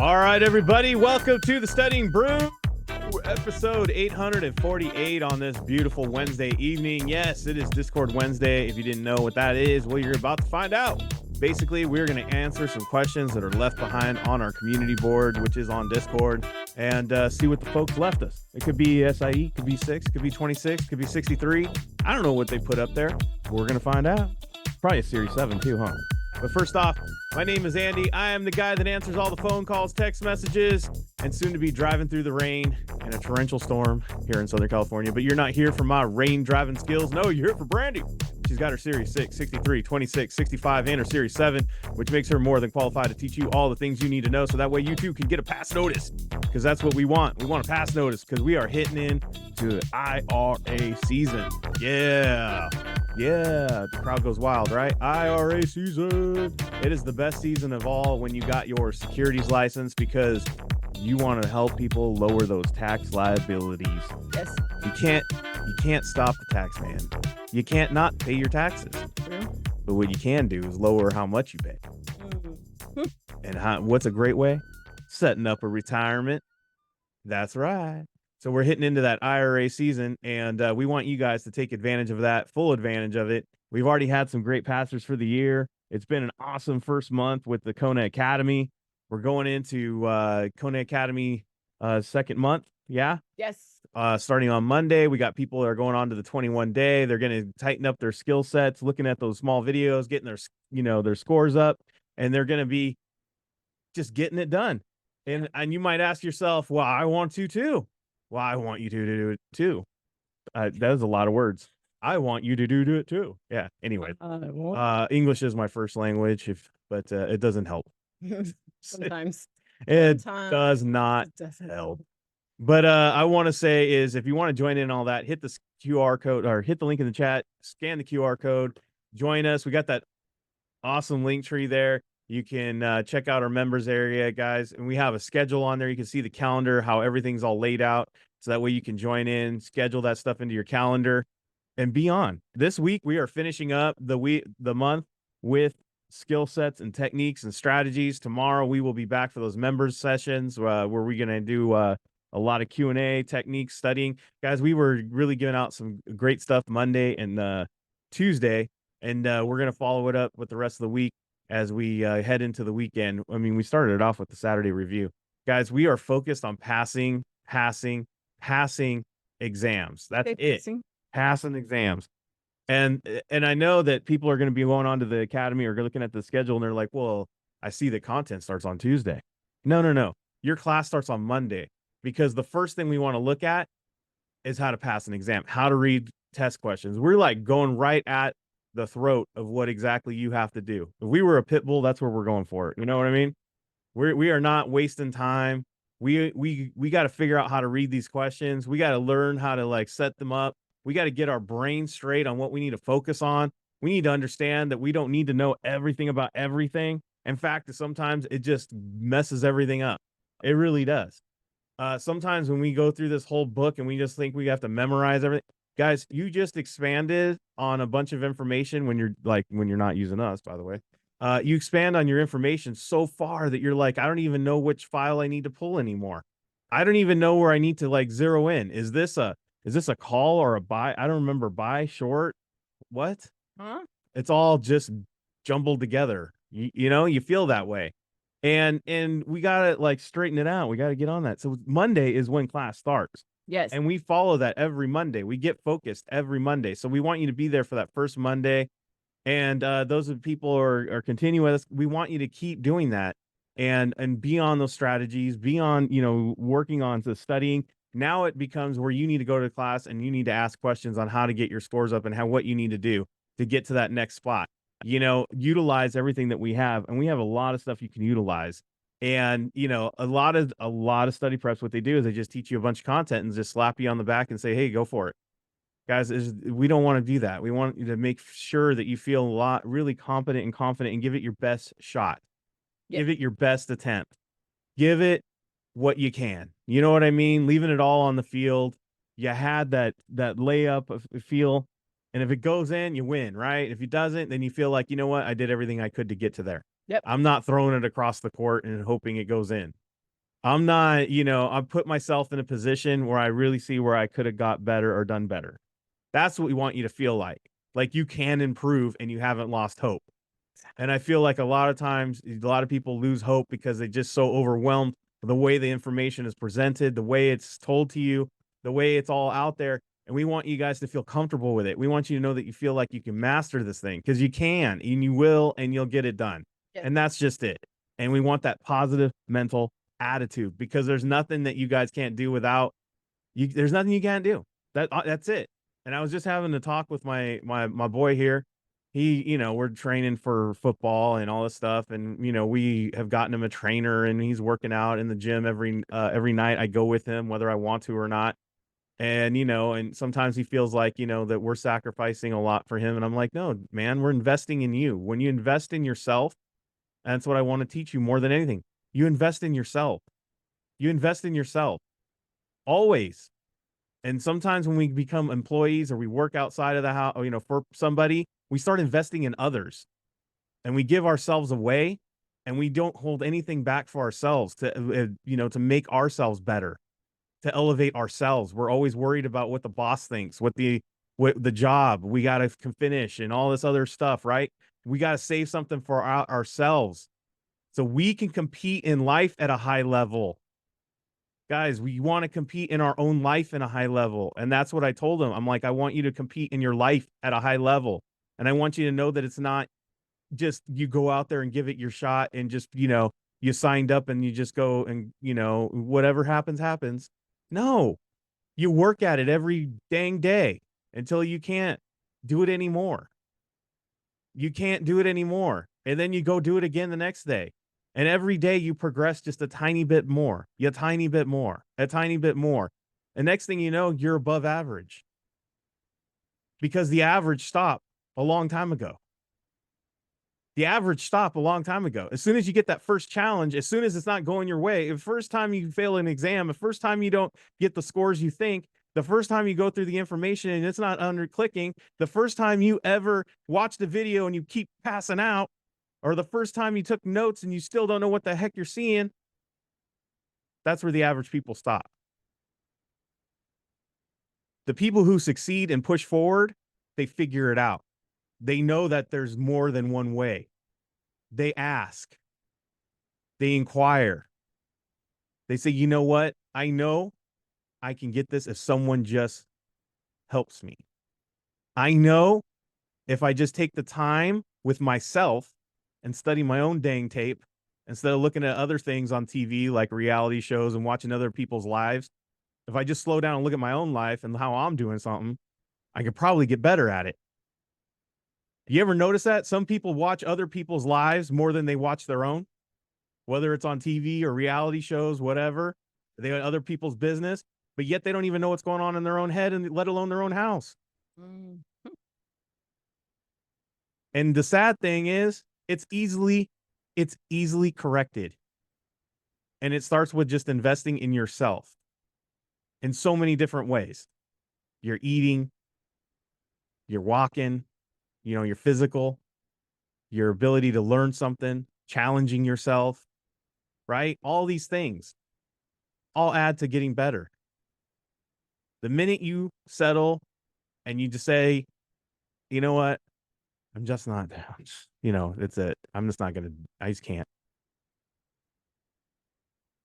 All right, everybody, welcome to the Studying Brew, episode 848 on this beautiful Wednesday evening. Yes, it is Discord Wednesday. If you didn't know what that is, well, you're about to find out. Basically, we're going to answer some questions that are left behind on our community board, which is on Discord, and see what the folks left us. It could be SIE, could be 6, could be 26, could be 63. I don't know what they put up there. We're going to find out. Probably a Series 7 too, huh? But first off, my name is Andy. I am the guy that answers all the phone calls, text messages, and soon to be driving through the rain in a torrential storm here in Southern California. But you're not here for my rain driving skills. No, you're here for Brandy. She's got her Series 6, 63, 26, 65, and her Series 7, which makes her more than qualified to teach you all the things you need to know so that way you too can get a pass notice, because that's what we want. We want a pass notice because we are hitting into the IRA season. Yeah, the crowd goes wild, right? IRA season. It is the best season of all when you got your securities license, because you want to help people lower those tax liabilities. Yes. You can't stop the tax man. You can't not pay your taxes. But what you can do is lower how much you pay. And what's a great way? Setting up a retirement. That's right. So we're hitting into that IRA season, and we want you guys to take advantage of that, full advantage of it. We've already had some great pastors for the year. It's been an awesome first month with the Kona Academy. We're going into Kona Academy second month. Yeah. Yes. Starting on Monday, we got people that are going on to the 21 day. They're going to tighten up their skill sets, looking at those small videos, getting their scores up, and they're going to be just getting it done. And you might ask yourself, well, I want to too. Well, I want you to do it too. That is a lot of words. I want you to do it too. Yeah. Anyway, English is my first language, but it doesn't help. Sometimes it does not help. But I want to say is, if you want to join in all that, hit the QR code or hit the link in the chat, scan the QR code, join us. We got that awesome link tree there. You can check out our members area, guys. And we have a schedule on there. You can see the calendar, how everything's all laid out. So that way you can join in, schedule that stuff into your calendar, and be on. This week, we are finishing up the month with skill sets and techniques and strategies. Tomorrow, we will be back for those members sessions where we're going to do a lot of Q&A, techniques, studying. Guys, we were really giving out some great stuff Monday and Tuesday, and we're going to follow it up with the rest of the week as we head into the weekend. I mean, we started it off with the Saturday review. Guys, we are focused on passing exams. That's it. Passing exams. And I know that people are going to be going on to the academy or looking at the schedule, and they're like, well, I see the content starts on Tuesday. No. Your class starts on Monday, because the first thing we want to look at is how to pass an exam, how to read test questions. We're like going right at the throat of what exactly you have to do. If we were a pit bull, that's where we're going for it. You know what I mean? We are not wasting time. We got to figure out how to read these questions. We got to learn how to like set them up. We got to get our brain straight on what we need to focus on. We need to understand that we don't need to know everything about everything. In fact, sometimes it just messes everything up. It really does. Sometimes when we go through this whole book and we just think we have to memorize everything, guys, you just expanded on a bunch of information when you're not using us, by the way. You expand on your information so far that you're like, I don't even know which file I need to pull anymore. I don't even know where I need to like zero in. Is this a call or a buy? I don't remember. Buy, short, what? Huh? It's all just jumbled together. You know, you feel that way. And we got to like straighten it out. We got to get on that. So Monday is when class starts. Yes. And we follow that every Monday. We get focused every Monday. So we want you to be there for that first Monday. And those of people are continuing with us, we want you to keep doing that and be on those strategies, be on, working on the studying. Now it becomes where you need to go to class and you need to ask questions on how to get your scores up and what you need to do to get to that next spot. Utilize everything that we have, and we have a lot of stuff you can utilize. And a lot of study preps, what they do is they just teach you a bunch of content and just slap you on the back and say, hey, go for it. Guys, we don't want to do that. We want you to make sure that you feel really competent and confident and give it your best shot. Yeah. Give it your best attempt. Give it what you can. You know what I mean? Leaving it all on the field. You had that layup of feel. And if it goes in, you win, right? If it doesn't, then you feel like, you know what? I did everything I could to get to there. Yep. I'm not throwing it across the court and hoping it goes in. I'm not, I put myself in a position where I really see where I could have got better or done better. That's what we want you to feel like you can improve and you haven't lost hope. And I feel like a lot of times, a lot of people lose hope because they just so overwhelmed with the way the information is presented, the way it's told to you, the way it's all out there. And we want you guys to feel comfortable with it. We want you to know that you feel like you can master this thing because you can and you will and you'll get it done. Yeah. And that's just it. And we want that positive mental attitude because there's nothing that you guys can't do without you. There's nothing you can't do. That's it. And I was just having a talk with my boy here. We're training for football and all this stuff, and we have gotten him a trainer, and he's working out in the gym every night. I go with him whether I want to or not, and and sometimes he feels like that we're sacrificing a lot for him, and I'm like, no, man, we're investing in you. When you invest in yourself, that's what I want to teach you more than anything. You invest in yourself. You invest in yourself always. And sometimes when we become employees or we work outside of the house, for somebody, we start investing in others and we give ourselves away and we don't hold anything back for ourselves to make ourselves better, to elevate ourselves. We're always worried about what the boss thinks, what the job we got to finish and all this other stuff, right? We got to save something for ourselves so we can compete in life at a high level. Guys, we want to compete in our own life in a high level. And that's what I told him. I'm like, I want you to compete in your life at a high level. And I want you to know that it's not just you go out there and give it your shot and just, you signed up and you just go and, whatever happens, happens. No, you work at it every dang day until you can't do it anymore. You can't do it anymore. And then you go do it again the next day. And every day you progress just a tiny bit more, a tiny bit more, a tiny bit more. And next thing you know, you're above average because the average stopped a long time ago. The average stopped a long time ago. As soon as you get that first challenge, as soon as it's not going your way, the first time you fail an exam, the first time you don't get the scores you think, the first time you go through the information and it's not under clicking, the first time you ever watched a video and you keep passing out, or the first time you took notes and you still don't know what the heck you're seeing, that's where the average people stop. The people who succeed and push forward, they figure it out. They know that there's more than one way. They ask. They inquire. They say, you know what? I know I can get this if someone just helps me. I know if I just take the time with myself and study my own dang tape instead of looking at other things on TV like reality shows and watching other people's lives. If I just slow down and look at my own life and how I'm doing something, I could probably get better at it. You ever notice that? Some people watch other people's lives more than they watch their own, whether it's on TV or reality shows, whatever. They got other people's business, but yet they don't even know what's going on in their own head and let alone their own house. Mm-hmm. And the sad thing is, it's easily corrected. And it starts with just investing in yourself in so many different ways. You're eating, you're walking, your physical, your ability to learn something, challenging yourself, right? All these things all add to getting better. The minute you settle and you just say, you know what? I'm just not, it's it. I'm just not going to, I just can't.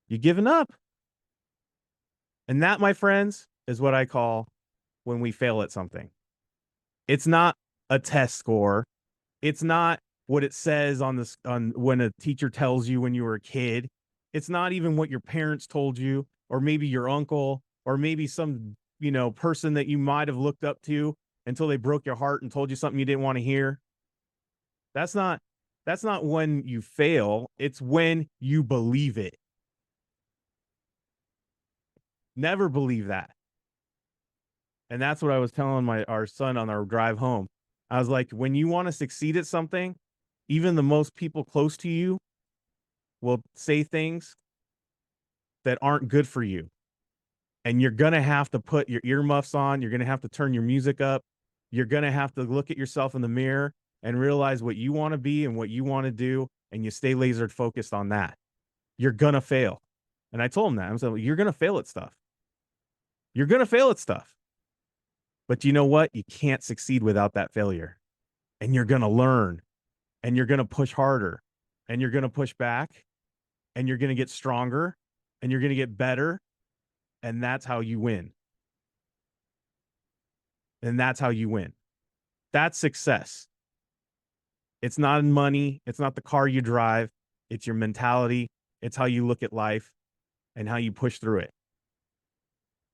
You're giving up. And that, my friends, is what I call when we fail at something. It's not a test score. It's not what it says on when a teacher tells you when you were a kid. It's not even what your parents told you, or maybe your uncle, or maybe some, person that you might have looked up to until they broke your heart and told you something you didn't want to hear. That's not when you fail. It's when you believe it. Never believe that. And that's what I was telling our son on our drive home. I was like, when you want to succeed at something, even the most people close to you will say things that aren't good for you. And you're going to have to put your earmuffs on. You're going to have to turn your music up. You're going to have to look at yourself in the mirror and realize what you want to be and what you want to do. And you stay laser focused on that. You're going to fail. And I told him that. I was like, you're going to fail at stuff. You're going to fail at stuff. But you know what? You can't succeed without that failure. And you're going to learn, and you're going to push harder, and you're going to push back, and you're going to get stronger, and you're going to get better. And that's how you win. And that's how you win. That's success. It's not in money. It's not the car you drive. It's your mentality. It's how you look at life and how you push through it.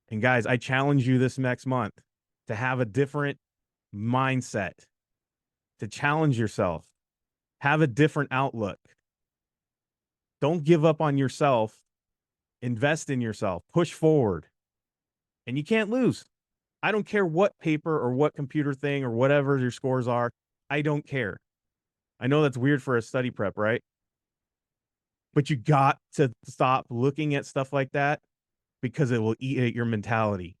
And guys, I challenge you this next month to have a different mindset, to challenge yourself, have a different outlook. Don't give up on yourself. Invest in yourself. Push forward. And you can't lose. I don't care what paper or what computer thing or whatever your scores are. I don't care. I know that's weird for a study prep, right? But you got to stop looking at stuff like that because it will eat at your mentality.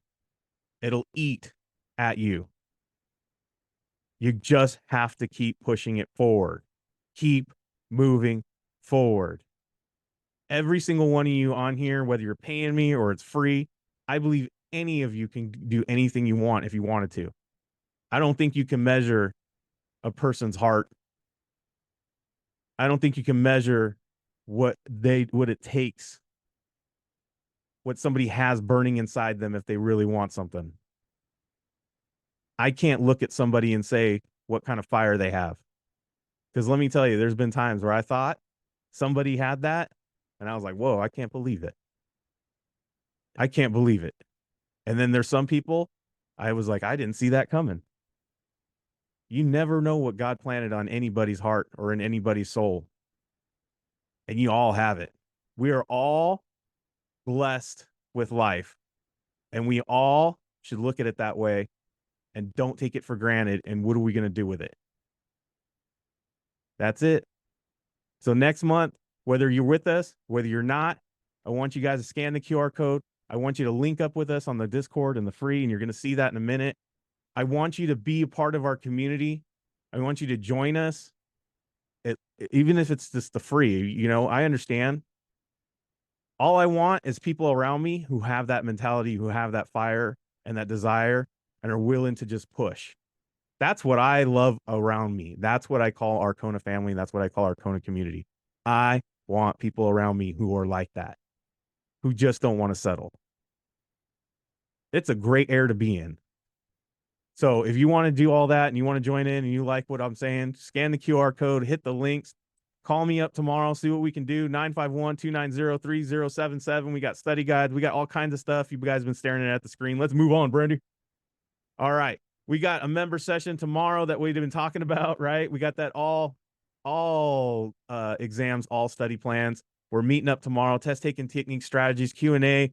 It'll eat at you. You just have to keep pushing it forward. Keep moving forward. Every single one of you on here, whether you're paying me or it's free, I believe any of you can do anything you want if you wanted to. I don't think you can measure a person's heart. I don't think you can measure what it takes, what somebody has burning inside them if they really want something. I can't look at somebody and say what kind of fire they have. Because let me tell you, there's been times where I thought somebody had that, and I was like, whoa, I can't believe it. I can't believe it. And then there's some people, I was like, I didn't see that coming. You never know what God planted on anybody's heart or in anybody's soul. And you all have it. We are all blessed with life. And we all should look at it that way and don't take it for granted. And what are we going to do with it? That's it. So next month, whether you're with us, whether you're not, I want you guys to scan the QR code. I want you to link up with us on the Discord and the free, and you're going to see that in a minute. I want you to be a part of our community. I want you to join us. Even if it's just the free, I understand. All I want is people around me who have that mentality, who have that fire and that desire and are willing to just push. That's what I love around me. That's what I call our Kona family. That's what I call our Kona community. I want people around me who are like that, who just don't want to settle. It's a great air to be in. So if you want to do all that and you want to join in and you like what I'm saying, scan the QR code, hit the links, call me up tomorrow, see what we can do. 951-290-3077. We got study guides. We got all kinds of stuff. You guys have been staring at the screen. Let's move on, Brandy. All right. We got a member session tomorrow that we've been talking about, right? We got that all exams, all study plans. We're meeting up tomorrow. Test taking technique strategies, Q&A.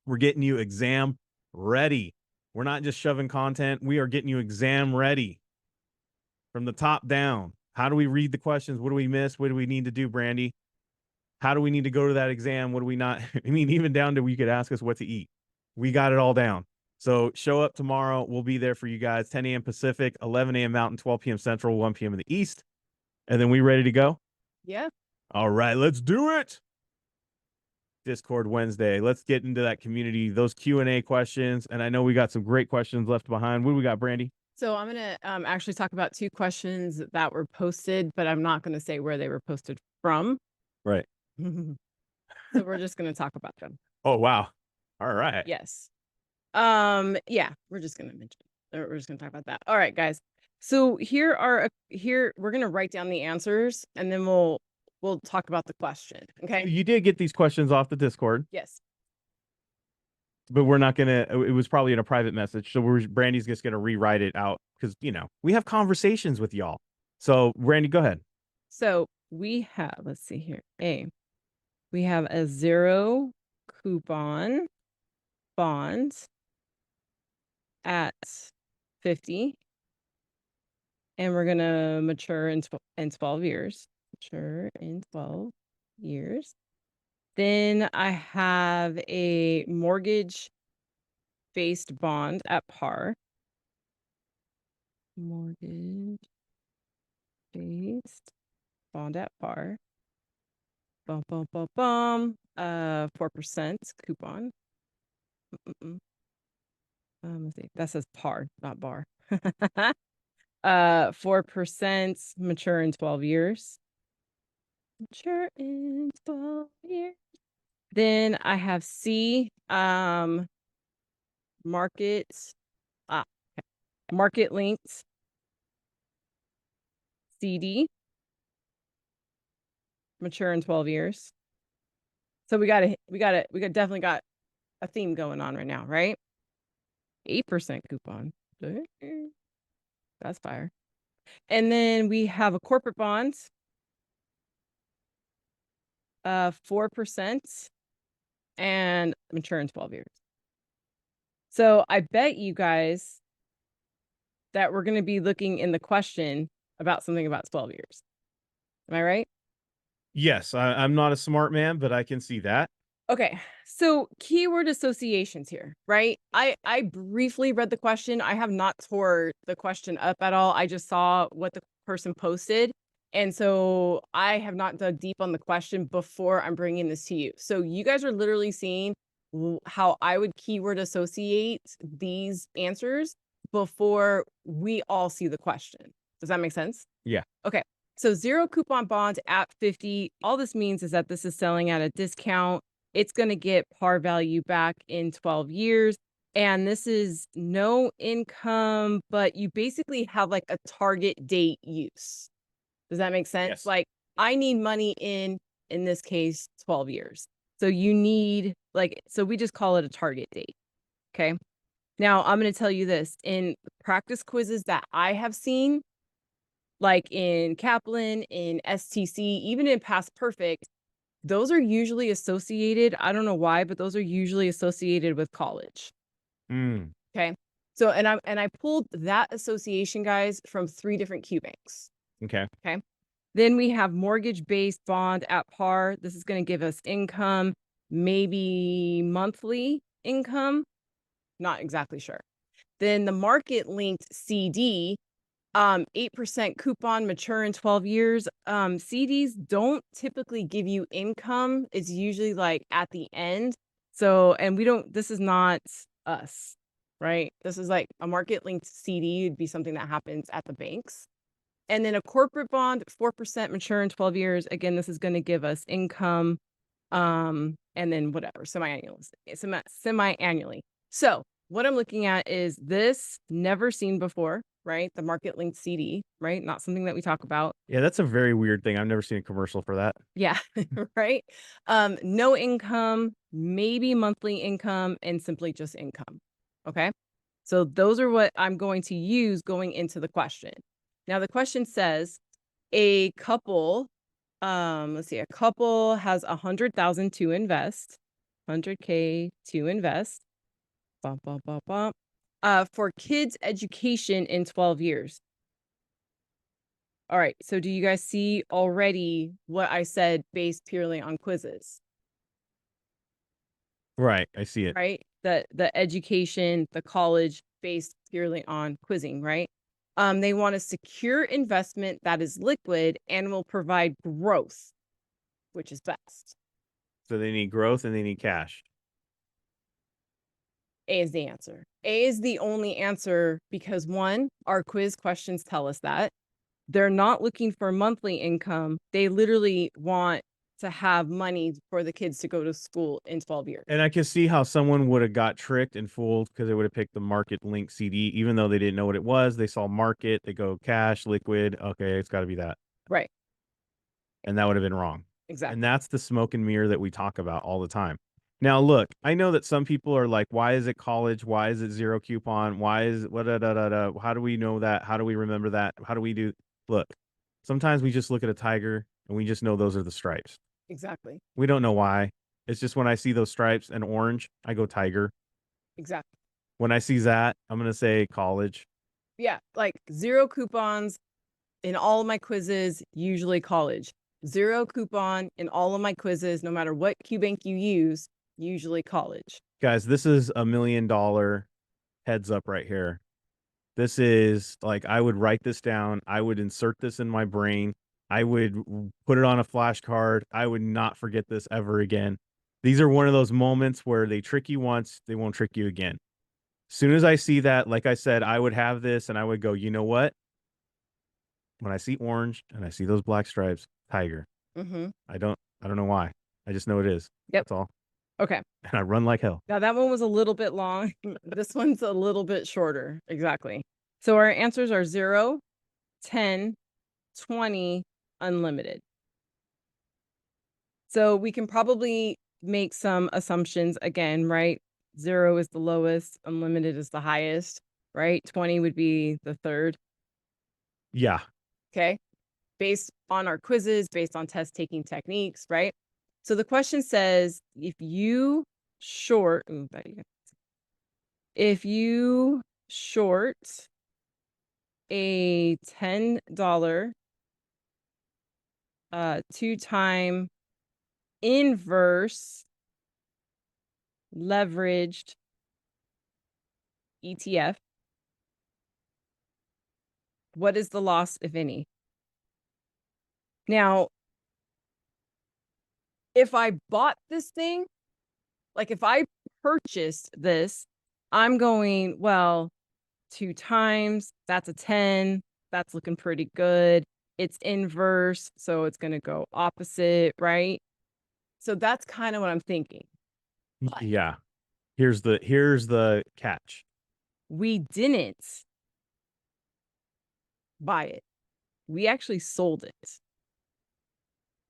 We're getting you exam ready. We're not just shoving content. We are getting you exam ready from the top down. How do we read the questions? What do we miss? What do we need to do, Brandy? How do we need to go to that exam? What do we not? I mean, even down to you could ask us what to eat. We got it all down. So show up tomorrow. We'll be there for you guys. 10 a.m. Pacific, 11 a.m. Mountain, 12 p.m. Central, 1 p.m. in the East. And then we ready to go? Yeah. All right, let's do it. Discord Wednesday. Let's get into that community, those Q&A questions. And I know we got some great questions left behind. What do we got, Brandy? So I'm going to actually talk about 2 questions that were posted, but I'm not going to say where they were posted from. Right. So we're just going to talk about them. Oh, wow. All right. Yes. Yeah, we're just going to mention, or we're just going to talk about that. All right, guys. So here we're going to write down the answers and then we'll talk about the question. Okay. You did get these questions off the Discord. Yes. But we're not going to, it was probably in a private message. So Brandy's just going to rewrite it out because, we have conversations with y'all. So Brandy, go ahead. So we have, let's see here. We have a 0 coupon bond at 50. And we're going to mature in 12 years. Mature in 12 years. Then I have a mortgage-based bond at par. Mortgage-based bond at par. Bum, bum, bum, bum. 4% coupon. Let's see. That says par, not bar. 4% mature in 12 years. Mature in 12 years. Then I have C, market, market linked CD, mature in 12 years. So we definitely got a theme going on right now, right? 8% coupon. That's fire. And then we have a corporate bond, 4% and mature in 12 years. So I bet you guys that we're going to be looking in the question about something about 12 years. Am I right? Yes, I'm not a smart man, but I can see that. Okay, so keyword associations here, right? I briefly read the question. I have not tore the question up at all. I just saw what the person posted. And so I have not dug deep on the question before I'm bringing this to you. So you guys are literally seeing how I would keyword associate these answers before we all see the question. Does that make sense? Yeah. Okay. So 0 coupon bonds at 50. All this means is that this is selling at a discount. It's going to get par value back in 12 years. And this is no income, but you basically have like a target date use. Does that make sense? Yes. Like I need money in this case, 12 years. So you need so we just call it a target date. Okay. Now I'm going to tell you this in practice quizzes that I have seen, like in Kaplan, in STC, even in Past Perfect, those are usually associated. I don't know why, but those are usually associated with college. Okay. So, and I pulled that association, guys, from 3 different Q banks. Okay. Okay. Then we have mortgage-based bond at par. This is going to give us income, maybe monthly income. Not exactly sure. Then the market-linked CD, 8% coupon, mature in 12 years. CDs don't typically give you income. It's usually like at the end. So, and this is not us, right? This is like a market linked CD would be something that happens at the banks. And then a corporate bond, 4% mature in 12 years. Again, this is going to give us income, and then whatever, semi-annually. So what I'm looking at is this never seen before, right? The market linked CD, right? Not something that we talk about. Yeah, that's a very weird thing. I've never seen a commercial for that. Yeah, right. No income, maybe monthly income, and simply just income. Okay. So those are what I'm going to use going into the question. Now the question says a couple, let's see, a couple has 100,000 to invest, 100K to invest. Bump, bump, bump, bump. For kids' education in 12 years. All right. So do you guys see already what I said based purely on quizzes? Right. I see it. Right. The education, the college based purely on quizzing, right? They want a secure investment that is liquid and will provide growth, which is best. So they need growth and they need cash. A is the answer. A is the only answer because 1, our quiz questions tell us that. They're not looking for monthly income. They literally want to have money for the kids to go to school in 12 years. And I can see how someone would have got tricked and fooled because they would have picked the market link CD, even though they didn't know what it was. They saw market, they go cash, liquid. Okay, it's got to be that. Right. And that would have been wrong. Exactly. And that's the smoke and mirror that we talk about all the time. Now, look, I know that some people are like, why is it college? Why is it 0 coupon? Why is it, how do we know that? How do we remember that? How do we do? Look, sometimes we just look at a tiger and we just know those are the stripes. Exactly. We don't know why. It's just when I see those stripes and orange, I go tiger. Exactly. When I see that, I'm going to say college. Yeah. Like 0 coupons in all of my quizzes, usually college. 0 coupon in all of my quizzes, no matter what Q bank you use, usually college. Guys, this is $1 million heads up right here. This is like, I would write this down. I would insert this in my brain. I would put it on a flashcard. I would not forget this ever again. These are one of those moments where they trick you once, they won't trick you again. As soon as I see that, like I said, I would have this and I would go, you know what? When I see orange and I see those black stripes, tiger. Mm-hmm. I don't know why. I just know it is. Yep. That's all. Okay. And I run like hell. Now that one was a little bit long. This one's a little bit shorter. Exactly. So our answers are 0, 10, 20, unlimited. So we can probably make some assumptions again, right? 0 is the lowest, unlimited is the highest, right? 20 would be the third. Yeah. Okay. Based on our quizzes, based on test taking techniques, right? So the question says, if you short a $10 2-time inverse leveraged ETF, what is the loss, if any? Now, if I bought this thing, like if I purchased this, I'm going, well, 2 times, that's a 10. That's looking pretty good. It's inverse, so it's going to go opposite, right? So that's kind of what I'm thinking. But yeah. Here's the catch. we didn't buy it. We actually sold it.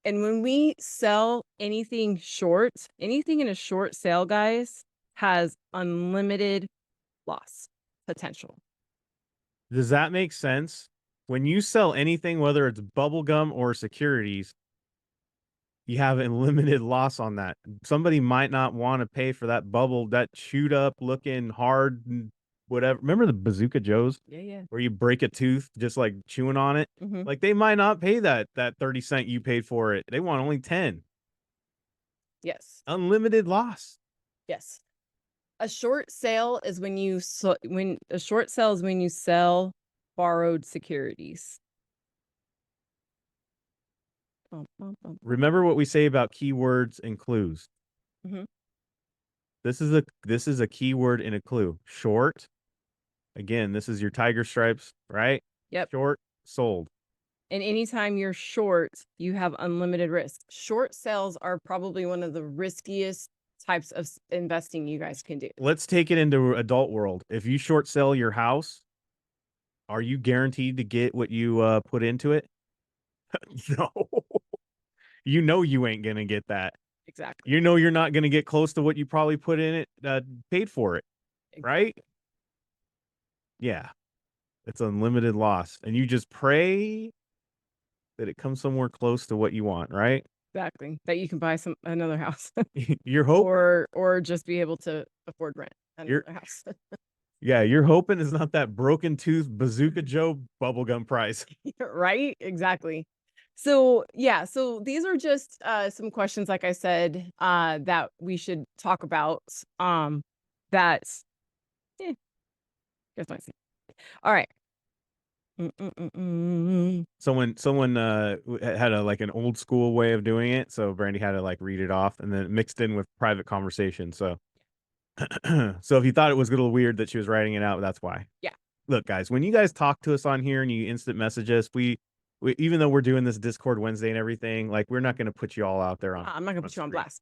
And when we sell anything short, anything in a short sale, guys, has unlimited loss potential. Does that make sense? When you sell anything, whether it's bubble gum or securities, you have unlimited loss on that. Somebody might not want to pay for that bubble, that chewed up looking hard, whatever. Remember the Bazooka Joes? Yeah. Where you break a tooth just like chewing on it? Mm-hmm. Like they might not pay that 30 cent you paid for it. They want only 10. Yes. Unlimited loss. Yes. A short sale is when you sell borrowed securities. Remember what we say about keywords and clues. Mm-hmm. This is a keyword and a clue. Short. Again, this is your tiger stripes, right? Yep. Short, sold. And anytime you're short, you have unlimited risk. Short sales are probably one of the riskiest types of investing you guys can do. Let's take it into adult world. If you short sell your house, are you guaranteed to get what you put into it? No. You know you ain't gonna get that. Exactly. You know you're not gonna get close to what you probably put in it, paid for it, right? Yeah, it's unlimited loss, and you just pray that it comes somewhere close to what you want, right? Exactly. That you can buy another house. You're hoping, or just be able to afford rent another house. Yeah, you're hoping it's not that broken tooth Bazooka Joe bubblegum price. Right? Exactly. So yeah, so these are just some questions, like I said, that we should talk about. That's here's my scene. All right. Someone had an old school way of doing it, so Brandy had to like read it off and then mixed in with private conversation. So so if you thought it was a little weird that she was writing it out, that's why. Yeah. Look, guys, when you guys talk to us on here and you instant message us, we even though we're doing this Discord Wednesday and everything, like we're not going to put you all out there on. I'm not gonna put you on blast.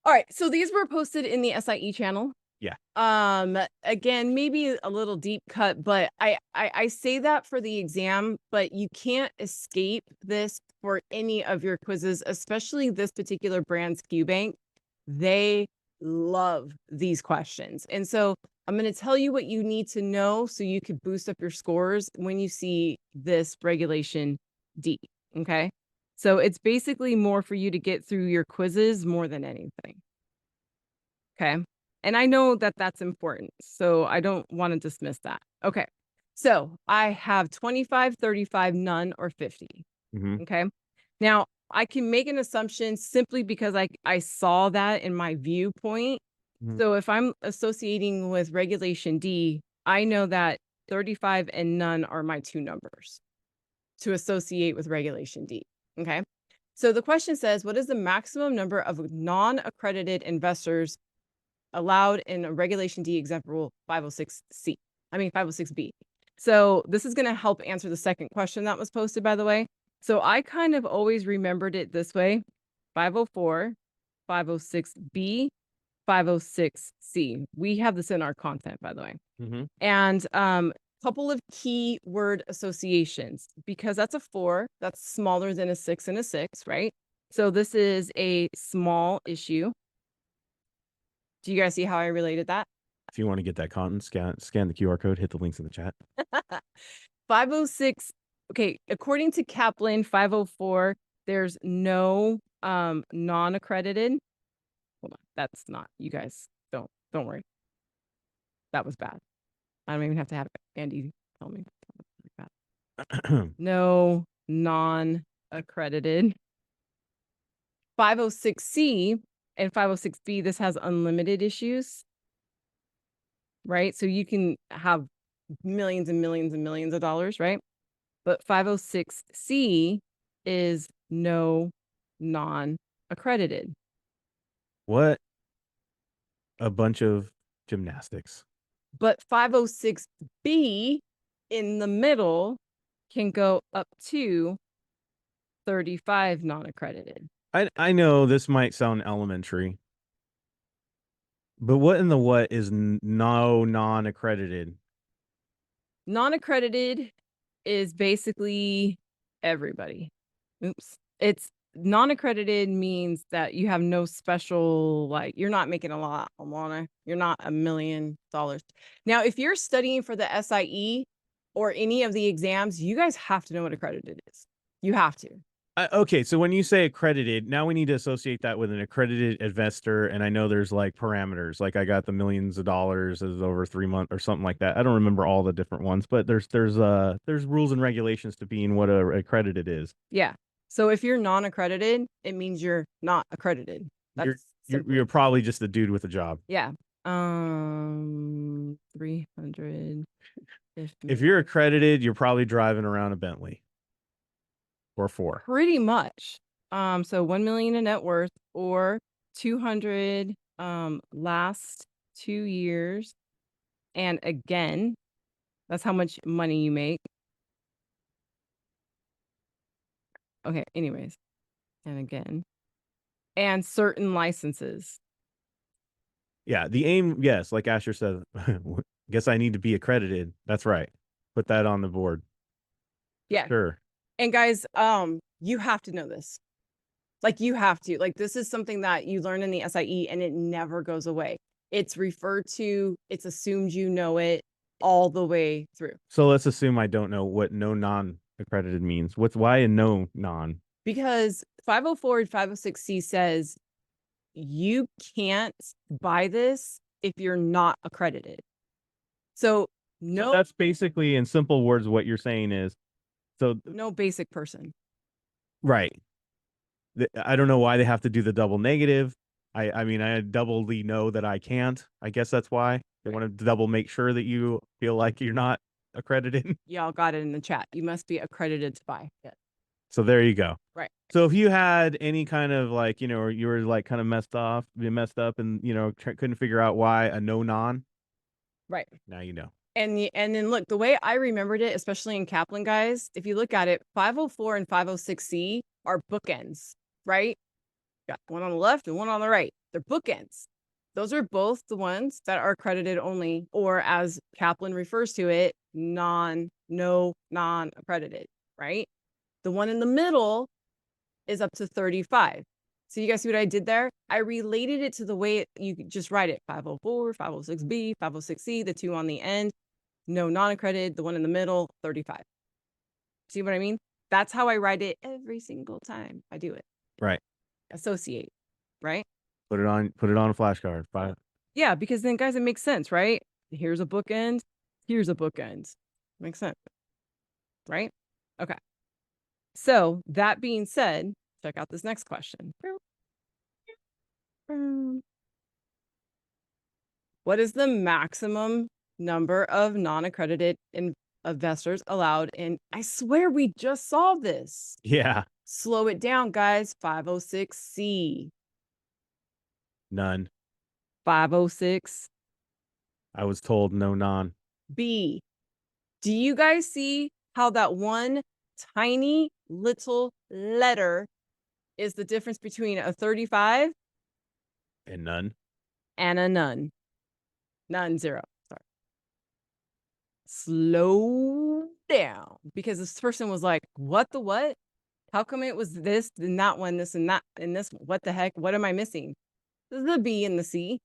All right, so these were posted in the SIE channel. Yeah. Again, maybe a little deep cut, but I say that for the exam, but you can't escape this for any of your quizzes, especially this particular brand's QBank. They love these questions. And so I'm going to tell you what you need to know so you could boost up your scores when you see this regulation D. Okay. So it's basically more for you to get through your quizzes more than anything. Okay. And I know that that's important, so I don't want to dismiss that. Okay. So I have 25, 35, none, or 50. Mm-hmm. Okay. Now I can make an assumption simply because I saw that in my viewpoint. Mm-hmm. So if I'm associating with regulation D, I know that 35 and none are my two numbers. to associate with Regulation D. Okay. So the question says, what is the maximum number of non-accredited investors allowed in a Regulation D exempt rule 506B? So this is going to help answer the second question that was posted, by the way. So I kind of always remembered it this way: 504, 506B, 506C. We have this in our content, by the way. Mm-hmm. And couple of key word associations, because that's a 4, that's smaller than a 6 and a 6, right? So this is a small issue. Do you guys see how I related that? If you want to get that content, scan the QR code, hit the links in the chat. 506. Okay, according to Kaplan, 504, there's no non-accredited. Hold on, that's not, you guys don't worry. That was bad. I don't even have to have Andy tell me. No non-accredited. 506C and 506B, this has unlimited issues, right? So you can have millions and millions and millions of dollars, right? But 506C is no non-accredited. What a bunch of gymnastics. But 506B in the middle can go up to 35 non-accredited. I know this might sound elementary, but what in the what is no non-accredited? Non-accredited is basically everybody. Oops. It's non-accredited means that you have no special, like, you're not making a lot, Alana. You're not $1 million. Now, if you're studying for the SIE or any of the exams, you guys have to know what accredited is. You have to. Okay, so when you say accredited, now we need to associate that with an accredited investor, and I know there's like parameters, like I got the millions of dollars as over 3 months or something like that. I don't remember all the different ones, but there's rules and regulations to being what a accredited is. Yeah. So if you're non-accredited, it means you're not accredited. That's you're probably just a dude with a job. Yeah. 300. If you're accredited, you're probably driving around a Bentley. Or 4. Pretty much. So 1 million in net worth, or 200 last 2 years. And again, that's how much money you make. Okay, anyways. And again. And certain licenses. Yeah, the aim, yes, like Asher said, guess I need to be accredited. That's right. Put that on the board. Yeah. Sure. And guys, you have to know this. Like, you have to. Like, this is something that you learn in the SIE and it never goes away. It's referred to, it's assumed you know it all the way through. So let's assume I don't know what no non-accredited means. Why a no non? Because 504 and 506C says you can't buy this if you're not accredited. So no, So that's basically, in simple words, what you're saying is, so no basic person. Right. I don't know why they have to do the double negative. I mean, I doubly know that I can't. I guess that's why they want to double make sure that you feel like you're not accredited. Y'all got it in the chat. You must be accredited to buy it. So there you go. Right. So if you had any kind of, like, you were like kind of messed up and, couldn't figure out why a no non. Right. Now you know. And then look, the way I remembered it, especially in Kaplan, guys, if you look at it, 504 and 506C are bookends, right? Got one on the left and one on the right. They're bookends. Those are both the ones that are accredited only, or as Kaplan refers to it, non-accredited, right? The one in the middle is up to 35. So you guys see what I did there? I related it to the way you could just write it: 504, 506B, 506C, the 2 on the end, no non-accredited, the one in the middle, 35. See what I mean? That's how I write it every single time I do it. Right. Associate, right? Put it on a flashcard. Yeah, because then, guys, it makes sense, right? Here's a bookend. Here's a bookend. Makes sense, right? Okay. So that being said, check out this next question. What is the maximum number of non-accredited investors allowed in, I swear we just saw this. Yeah. Slow it down, guys. 506C. None. 506 I was told no non. B. Do you guys see how that one tiny little letter is the difference between a 35 And none. and a none? None, zero. Sorry. Slow down. Because this person was like, what the what? How come it was this and that one, this and that, and this? What the heck? What am I missing? The B and the C.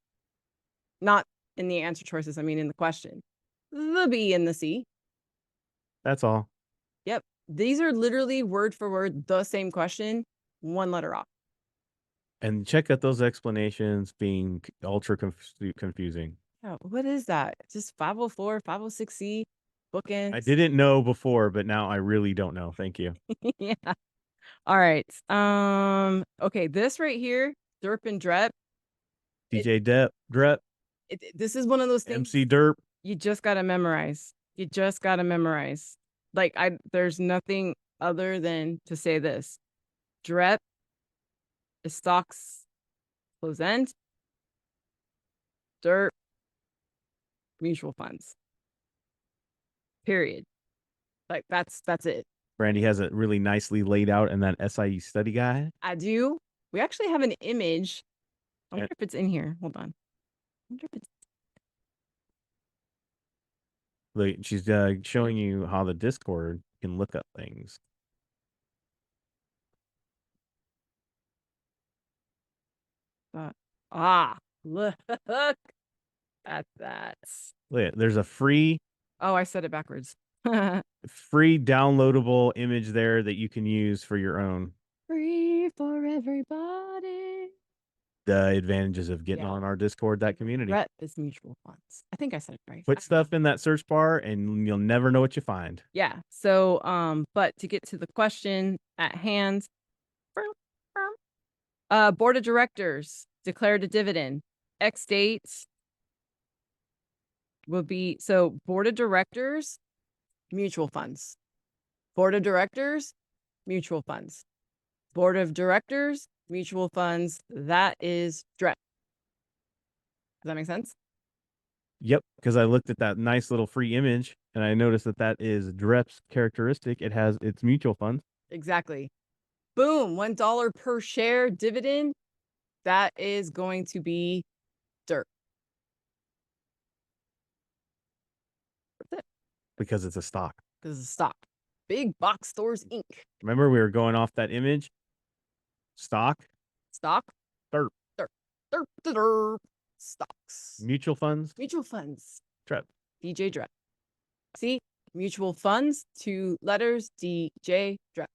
Not in the answer choices, I mean in the question. The B and the C. That's all. Yep. These are literally word for word the same question, one letter off. And check out those explanations being ultra confusing. Oh, what is that? Just 504, 506C, bookends. I didn't know before, but now I really don't know. Thank you. Yeah. All right. Okay, this right here, Derp and Drep. DJ Depp, Drep, This is one of those things MC Derp. you just gotta memorize. You just gotta memorize. Like there's nothing other than to say this. Drep is stocks close end. Derp, mutual funds. Period. Like that's it. Brandy has it really nicely laid out in that SIE study guide. I do. We actually have an image. I wonder if it's in here. Hold on. I wonder if it's Like she's showing you how the Discord can look up things. look at that. Look, there's a free Oh, I said it backwards. free downloadable image there that you can use for your own. Free for everybody. The advantages of getting on our Discord, that community. Rep is mutual funds. I think I said it right. Put stuff in that search bar and you'll never know what you find. Yeah. So, but to get to the question at hand, board of directors declared a dividend. X dates will be, so board of directors, mutual funds. Board of directors, mutual funds. Board of directors, mutual funds. That is DREP. Does that make sense? Yep, because I looked at that nice little free image and I noticed that is DREP's characteristic. It has its mutual funds. Exactly. Boom, $1 per share dividend. That is going to be DIRT. That's it. Because it's a stock. Because it's a stock. Big Box Stores Inc. Remember we were going off that image? Stock. Stock. DIRT. DIRT. DIRT. DIRT. Stocks. Mutual funds. Mutual funds. DREP. DJ DREP. See? Mutual funds, 2 letters, DJ DREP.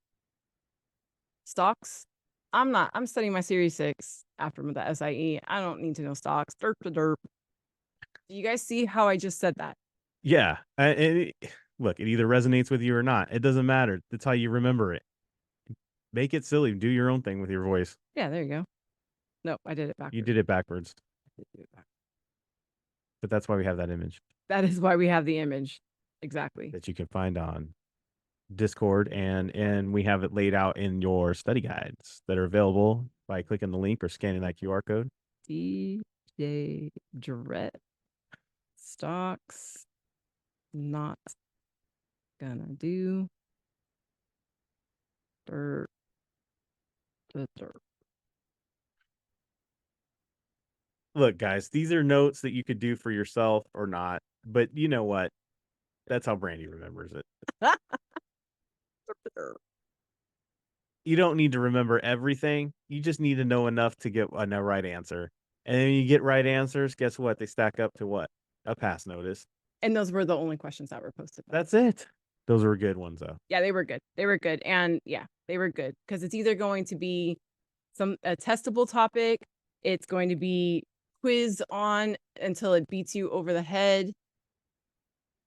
Stocks. I'm studying my Series 6 after the SIE. I don't need to know stocks. Derp to derp. Do you guys see how I just said that? Yeah. Look, it either resonates with you or not. It doesn't matter. That's how you remember it. Make it silly. Do your own thing with your voice. Yeah, there you go. No, I did it backwards. You did it backwards. But that's why we have that image. That is why we have the image. Exactly. That you can find on Discord, and we have it laid out in your study guides that are available by clicking the link or scanning that QR code. DJ Drep stocks not gonna do dirt the dirt. Look, guys, these are notes that you could do for yourself or not, but you know what? That's how Brandy remembers it. You don't need to remember everything. You just need to know enough to get a right answer. And then you get right answers, guess what? They stack up to what? A pass notice. And those were the only questions that were posted. That's it. Those were good ones, though. Yeah, they were good. They were good. And yeah, they were good because it's either going to be a testable topic. It's going to be quiz on until it beats you over the head,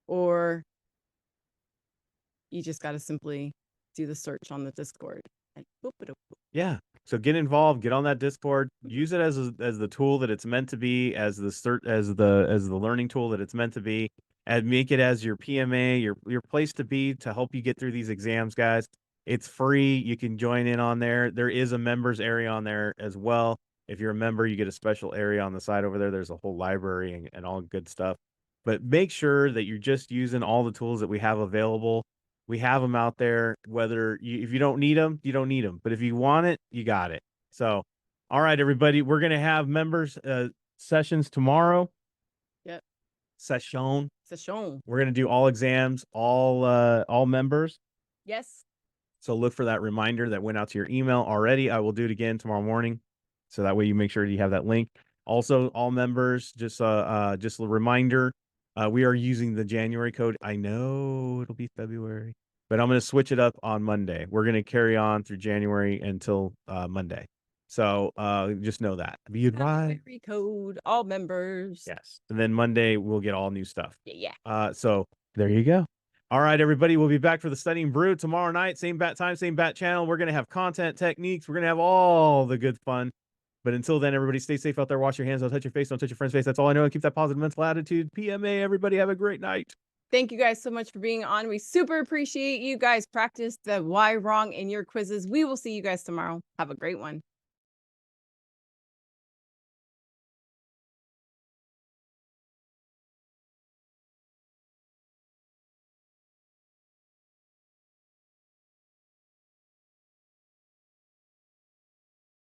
or you just got to simply do the search on the Discord. And boop, boop, boop. Yeah. So get involved, get on that Discord, use it as the tool that it's meant to be, as the learning tool that it's meant to be. and make it as your PMA, your place to be to help you get through these exams, guys. It's free. You can join in on there. There is a members area on there as well. If you're a member, you get a special area on the side over there. There's a whole library and all good stuff. But make sure that you're just using all the tools that we have available. We have them out there. If you don't need them, you don't need them. But if you want it, you got it. So, all right, everybody, we're gonna have members sessions tomorrow. Yep. Session. Session. We're gonna do all exams, all members. Yes. So look for that reminder that went out to your email already. I will do it again tomorrow morning, so that way you make sure you have that link. Also, all members, just a reminder, we are using the January code. I know it'll be February, but I'm going to switch it up on Monday. We're going to carry on through January until Monday. So just know that. Be advised. February code, all members. Yes. And then Monday, we'll get all new stuff. Yeah. So there you go. All right, everybody. We'll be back for the Studying Brew tomorrow night. Same bat time, same bat channel. We're going to have content, techniques. We're going to have all the good fun. But until then, everybody stay safe out there. Wash your hands. Don't touch your face. Don't touch your friend's face. That's all I know. And keep that positive mental attitude. PMA, everybody have a great night. Thank you guys so much for being on. We super appreciate you guys. Practice the why wrong in your quizzes. We will see you guys tomorrow. Have a great one.